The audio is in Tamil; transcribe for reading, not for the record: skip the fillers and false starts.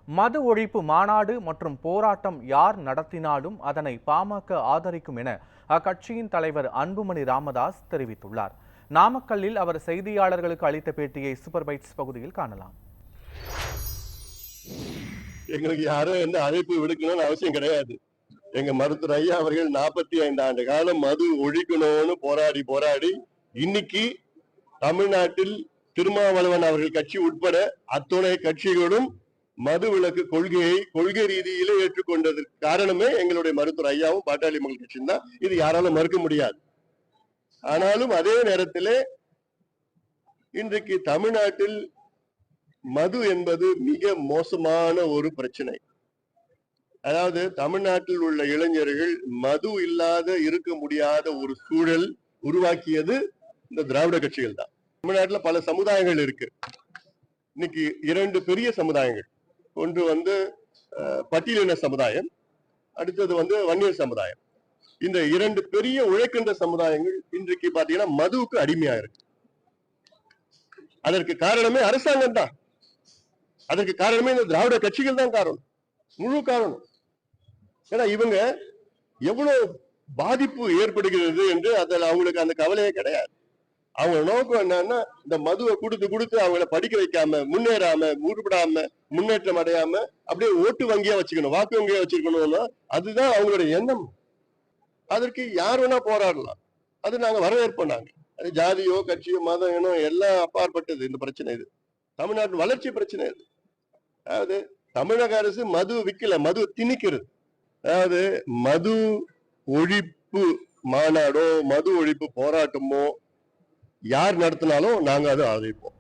மது ஒழிப்பு மாநாடு மற்றும் போராட்டம் யார் நடத்தினாலும் அதனை பாமக ஆதரிக்கும் என அக்கட்சியின் தலைவர் அன்புமணி ராமதாஸ் தெரிவித்துள்ளார். நாமக்கல்லில் அவர் செய்தியாளர்களுக்கு அளித்த பேட்டியை சூப்பர் பைட்ஸ் பகுதியில் காணலாம். எங்களுக்கு யாரும் எந்த அழைப்பு விடுக்கணும்னு அவசியம் கிடையாது. எங்க மருத்துவர் ஐயா அவர்கள் 45 ஆண்டு காலம் மது ஒழிக்கணும்னு போராடி இன்னைக்கு தமிழ்நாட்டில் திருமாவளவன் அவர்கள் கட்சி உட்பட அத்துணை கட்சிகளும் மது விலக்கு கொள்கை ரீதியிலே ஏற்றுக்கொண்டதற்கு காரணமே எங்களுடைய மருத்துவர் ஐயாவும் பாட்டாளி மக்கள் கட்சியும் தான். இது யாராலும் மறுக்க முடியாது. ஆனாலும் அதே நேரத்திலே இன்றைக்கு தமிழ்நாட்டில் மது என்பது மிக மோசமான ஒரு பிரச்சனை. அதாவது தமிழ்நாட்டில் உள்ள இளைஞர்கள் மது இல்லாத இருக்க முடியாத ஒரு சூழல் உருவாக்கியது இந்த திராவிட கட்சிகள் தான். தமிழ்நாட்டில் பல சமுதாயங்கள் இருக்கு. இன்னைக்கு 2 பெரிய சமுதாயங்கள், ஒன்று பட்டியலின சமுதாயம், அடுத்தது வன்னியர் சமுதாயம். இந்த 2 பெரிய உழைக்கின்ற சமுதாயங்கள் இன்றைக்கு பாத்தீங்கன்னா மதுவுக்கு அடிமையா இருக்கு. அதற்கு காரணமே அரசாங்கம் தான். அதற்கு காரணமே இந்த திராவிட கட்சிகள் தான் காரணம், முழு காரணம். ஏன்னா இவங்க எவ்வளவு பாதிப்பு ஏற்படுகிறது என்று அதில் அவங்களுக்கு அந்த கவலையே கிடையாது. அவங்க நோக்கம் என்னன்னா இந்த மதுவை கொடுத்து அவங்கள படிக்க வைக்காம, முன்னேறாம, உருப்படாம, முன்னேற்றம் அடையாம அப்படியே ஓட்டு வங்கியா வச்சுக்கணும், வாக்கு வங்கியா வச்சிருக்கணும்னா அதுதான் அவங்களுடைய எண்ணம். அதற்கு யார் வேணா போராடலாம், அது நாங்க வரவேற்போம். நாங்க அது ஜாதியோ கட்சியோ மதம் இனம் எல்லாம் அப்பாற்பட்டது. இந்த பிரச்சனை இது தமிழ்நாட்டு வளர்ச்சி பிரச்சனை இது. அதாவது தமிழக அரசு மது விற்கல, மது திணிக்கிறது. அதாவது மது ஒழிப்பு மாநாடோ மது ஒழிப்பு போராட்டமோ யார் நடத்தினாலும் நாங்க அதை ஆதரிப்போம்.